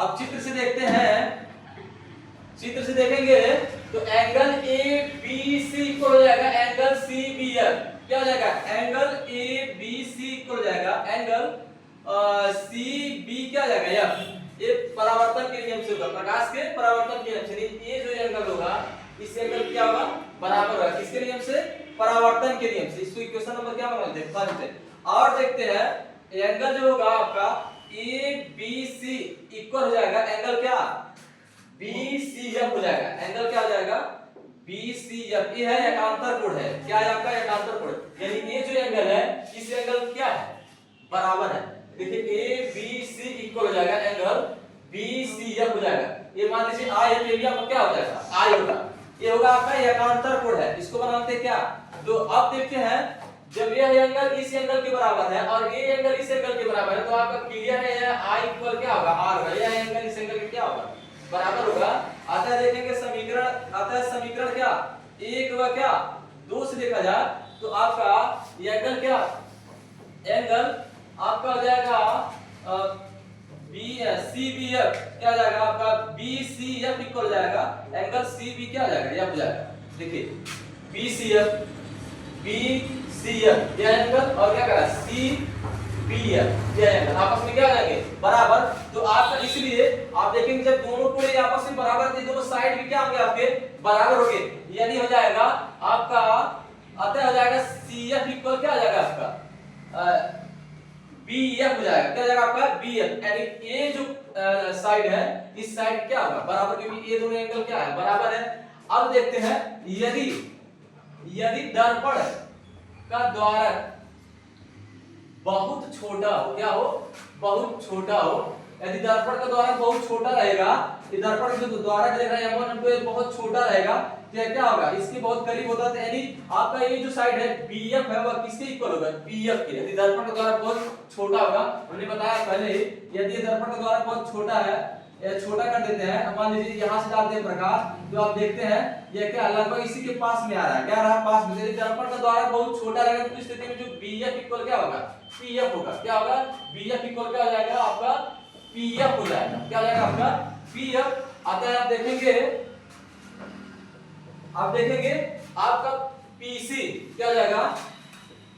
अब चित्र से देखते हैं, चित्र से देखेंगे तो angle A B C equal हो जाएगा एंगल सी बी एफ। क्या हो जाएगा? Angle A B C equal हो जाएगा एंगल सी बी क्या हो जाएगा एफ। ये परावर्तन के नियम से होगा, प्रकाश के परावर्तन के नियम से। ये जो एंगल होगा इस एंगल क्या होगा? बराबर होगा किसके नियम से? परावर्तन के नियम से। इसको इक्वेशन नंबर क्या बना लेते हैं और देखते हैं एंगल जो होगा आपका ए बी सी इक्वल हो जाएगा एंगल क्या? बी सी एफ हो जाएगा। एंगल क्या हो जाएगा? B C F. ये है एकांतर कोण है। क्या है आपका? एकांतर कोण। यानी ये जो एंगल है इस एंगल क्या है? बराबर है। देखिए ए बी सी इक्वल हो जाएगा एंगल बी सी एफ हो जाएगा। ये मान लीजिए आई है, ये भी आपका क्या हो जाएगा? आई होगा। ये होगा आपका एकांतर कोण है। इसको बनाते हैं क्या? तो अब देखते हैं जब यह एंगल इस एंगल के बराबर है और ये एंगल इस एंगल के बराबर है तो आपका क्लियर है आई इक्वल क्या होगा? आर होगा। यह एंगल इस एंगल के क्या होगा? बराबर होगा। आता है देखेंगे समीकरण, आता है समीकरण क्या? 1 व क्या 2 से देखा जाए तो आपका ये एंगल क्या? एंगल आपका हो जाएगा बी सी बी एफ क्या हो जाएगा आपका? बी सी एफ इक्वल हो जाएगा एंगल सी बी क्या हो जाएगा? यह हो जाएगा। देखिए B C F, B C F यह एंगल और क्या करा? सी बी एफ यह एंगल आपस में क्या हो जाएंगे? बराबर। तो आपका इसलिए आप देखेंगे जब दोनों कोण आपस में बराबर थे, दोनों साइड भी क्या होंगे आपके? बराबर होंगे। यानी हो जाएगा आपका अतः हो जाएगा सी एफ इक्वल क्या हो जाएगा आपका? बी एफ हो जाएगा। क्या हो जाएगा आपका? B F. यानी ये जो साइड है इस साइड क्या होगा? बराबर, क्योंकि ये दोनों एंगल क्या है? बराबर है। अब देखते हैं यदि यदि दर्पण का द्वारक बहुत छोटा हो, क्या हो? बहुत छोटा हो। यदि दर्पण का द्वारक बहुत छोटा रहेगा, ये दर्पण का जो द्वारक देख रहे हैं हम तो ये बहुत छोटा रहेगा तो ये क्या होगा? इसके बहुत करीब होता है। यानी आपका ये जो साइड है बीएफ है वह किसके इक्वल होगा? पीएफ के। यदि दर्पण का द्वारक बहुत छोटा होगा, हमने बताया पहले ही, यदि दर्पण का द्वारक बहुत छोटा है, ये छोटा कर देते हैं, मान लीजिए यहां से डालते हैं प्रकाश तो आप देखते हैं ये क्या लगभग इसी के पास में आ रहा है। क्या आ रहा है? पास में। यदि दर्पण का द्वारक बहुत छोटा रहेगा तो इस स्थिति में जो बीएफ इक्वल क्या होगा? पीएफ होगा। क्या होगा? बीएफ इक्वल क्या हो जाएगा आपका? पीएफ हो जाएगा। क्या हो जाएगा आपका? पीएफ। आता है आप देखेंगे आपका पीसी क्या हो जाएगा?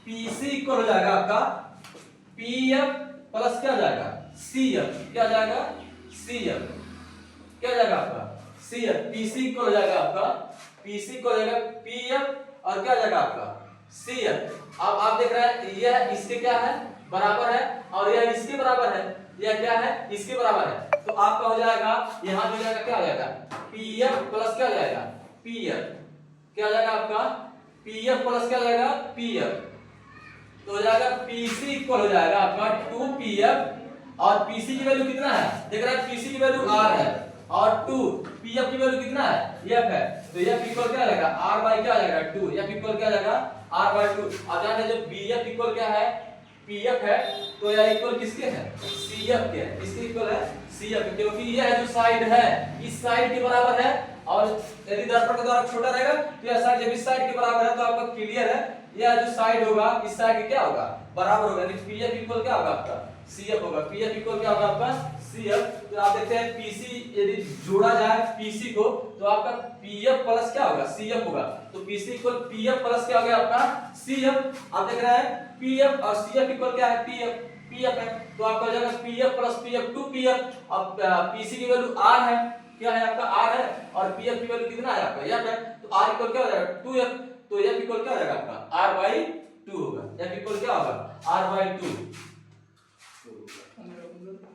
पीसी इक्वल हो जाएगा आपका पीएफ प्लस क्या हो जाएगा? सीएफ। क्या हो जाएगा? सीएफ। क्या हो जाएगा आपका? सीएफ। पीसी इक्वल हो जाएगा आपका पीसी इक्वल हो जाएगा पीएफ और क्या हो जाएगा आपका? सीएफ। अब आप देख रहे हैं यह इसके क्या है? बराबर है और यह इसके बराबर है। यह क्या है? इसके बराबर है। तो आपका हो जाएगा यहां जो जाएगा क्या हो जाएगा? पीएफ प्लस क्या हो जाएगा? पीएफ। क्या हो जाएगा आपका? पीएफ प्लस क्या हो जाएगा? पीएफ। तो हो जाएगा पीसी इक्वल हो जाएगा आपका 2pf और पीसी की वैल्यू कितना है? देख रहे हैं पीसी की वैल्यू r है और 2 pf की वैल्यू कितना है? f है। तो f इक्वल क्या आ जाएगा? r बाय क्या आ जाएगा? 2। f इक्वल क्या आ जाएगा? r by 2। अब जाने जो bf इक्वल क्या है? pf है तो यह इक्वल किसके है? cf के है। किसके इक्वल है? cf, क्योंकि यह जो साइड है इस साइड के बराबर है और यदि दर्पण का द्वारक छोटा रहेगा तो यह साइड जब इस साइड के बराबर है तो आपका क्लियर है यह जो साइड होगा इस साइड के क्या होगा? बराबर होगा। यानी pf इक्वल क्या होगा आपका? cf होगा। pf इक्वल क्या होगा आपका? cf। तो आप देखते हैं pc यदि जोड़ा जाए pc को तो आपका pf प्लस क्या होगा? cf होगा। तो pc इक्वल pf प्लस क्या हो गया आपका? cf। आप देख रहे हैं pf और cf इक्वल क्या है? pf है। तो आपका हो जाएगा pf प्लस pf 2pf। अब pc की वैल्यू r है। क्या है आपका? r है और pf की वैल्यू कितना है आपका? f है। तो r इक्वल क्या हो जाएगा? 2f। तो f इक्वल क्या हो जाएगा आपका? r/2 होगा। f इक्वल क्या होगा? r/2।